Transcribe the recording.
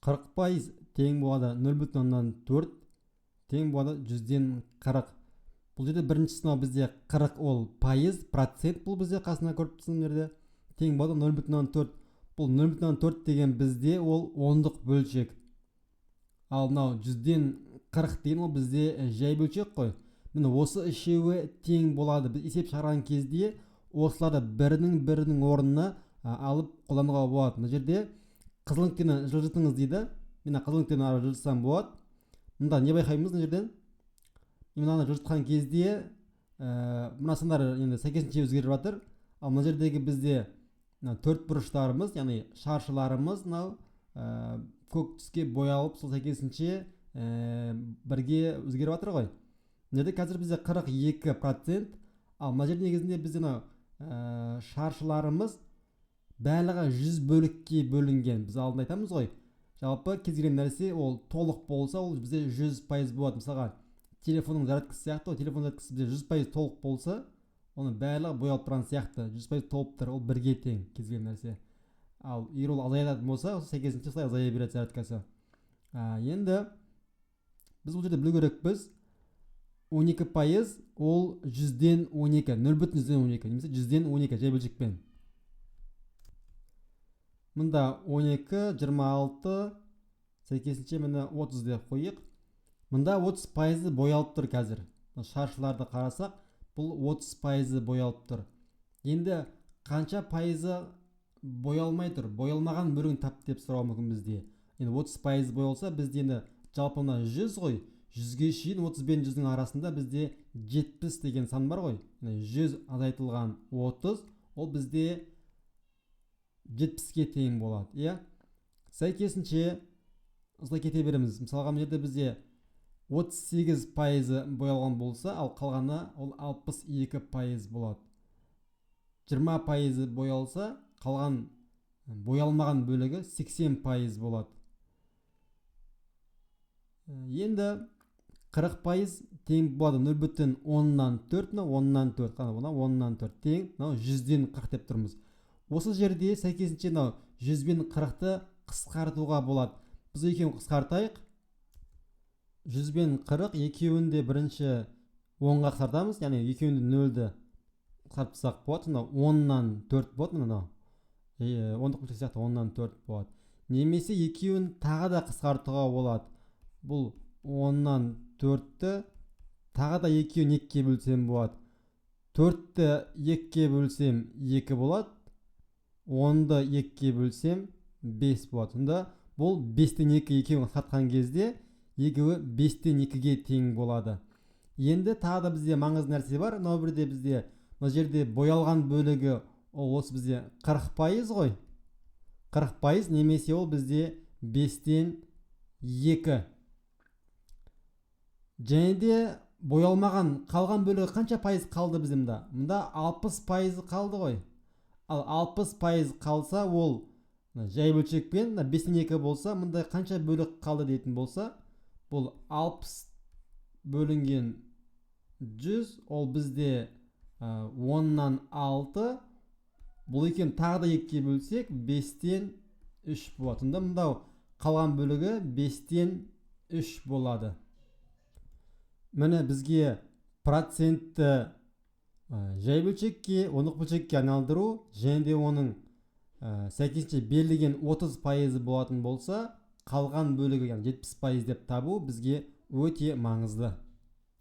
40% тең болады 0,4 тең болады 100-40. Бұл жерде бірінші сынау бізде 40 ол пайыз, процент бұл бізде қасына көріп тұрсың жерде. Тең болады 0,4. Бұл 0,4 деген бізде ол ондық бөлшек. Ал мынау 100-40 деген ол бізде жай бөлшек қой. Міне осы үшеуі тең болады. Біз есеп шығарған кезде осыларды бірінің орнына алып қолдануға болады. Мына жерде қызыл нүктені жылжытыңыз дейді. Мен қызыл нүктені жылжытсам болады. Мында не байқаймыз мына жерден? Мынаны жылжытқан кезде мына сандар енді сәйкесінше өзгеріп жатыр. Ал мына жердегі бізде төрт бұрыштарымыз, яғни шаршыларымыз мынау көк түске боялып, сол сәйкесінше бірге өзгеріп жатыр ғой. Мына жерде қазір бізде 42%, ал мына жерде негізінде бізде мынау шаршыларымыз барлығы 100 бөлікке бөлінген. Біз алдында айтамыз ғой, жалпы кез келген нәрсе ол толық болса, ол бізде 100% болады. Мысалға телефонның зарядкасы сияқты, телефон зарядкасы бізде 100% толық болса, оның барлығы боялып тұрған сияқты. 100% толып тұр, ол бірге тең кез келген нәрсе. Ал егер ол азаятын болса, сәйкесінше солай азая береді зарядкасы. Енді біз бұл жерде білу керекпіз, 12% ол 100-ден 12, 0,12 немесе 100-ден 12 жай бөлшекпен. Мында 12, 26, сәйкесінше мені 30 деп қойық. Мында 30% боялып тұр қазір. Шаршыларды қарасақ, бұл 30% боялып тұр. Енді қанша пайызы боялмай тұр? Боялмаған бөлігін тап деп сұрау мүмкін бізде. Енді 30% боялса, бізде енді жалпы мына 100 ғой. 100-ге шейін 30 бен 100-дің арасында бізде 70 деген сан бар ғой. 100 азайтылған 30, ол бізде 70-ке тең болады. Иә? Сәйкесінше осылай кете береміз. Мысалға мына жерде бізде 38% боялған болса, ал қалғаны ол 62% болады. 20% боялса, қалған боялмаған бөлігі 80% болады. Енді 40% тең болады 0,10-4, 10-4, қана 10-4 тең, 100-ден 40 деп тұрмыз. Осы жерде сәйкесінше 100 бен 40-ты қысқартуға болады. Біз екеуін қысқартайық. 100 бен 40 екеуін де бірінші 10-ға қысқартамыз, яғни екеуін де 0-ді қысқартсақ болады. 10-4 болады. 10-дық бөлшек сияқты 10-4 болады. Немесе екеуін тағы да қысқартуға болады. Бұл 10-4-ті тағы да екеуін 2-ке бөлсем болады. 4-ті 2-ке бөлсем 2 болады. 10-ды 2-ке бөлсем 5 болады. Сонда бұл 5-тен 2 екеуін қысқартқан кезде екеуі 5-тен 2-ге тең болады. Енді тағы да бізде маңызды нәрсе бар. Мынау бірде бізде мына жерде боялған бөлігі ол осы бізде 40% ғой. 40% немесе ол бізде 5-тен 2. Және де боялмаған қалған бөлігі қанша пайыз қалды бізде мұнда? Мұнда 60% қалды ғой. Ал 60% қалса, ол жай бөлшекпен 5-тен 2 болса, мұнда қанша бөлік қалды дейтін болса, бұл 60 бөлінген 100, ол бізде 10-6, бұл екен тағы да 2-ке бөлсек 5-тен 3 болады. Сонда мұнда қалған бөлігі 5-тен 3 болады. Міне бізге процентті жай бөлшекке, ондық бөлшекке айналдыру, және де оның сәйкесінше берілген 30% болатын болса, қалған бөлігі 70% деп табу бізге өте маңызды.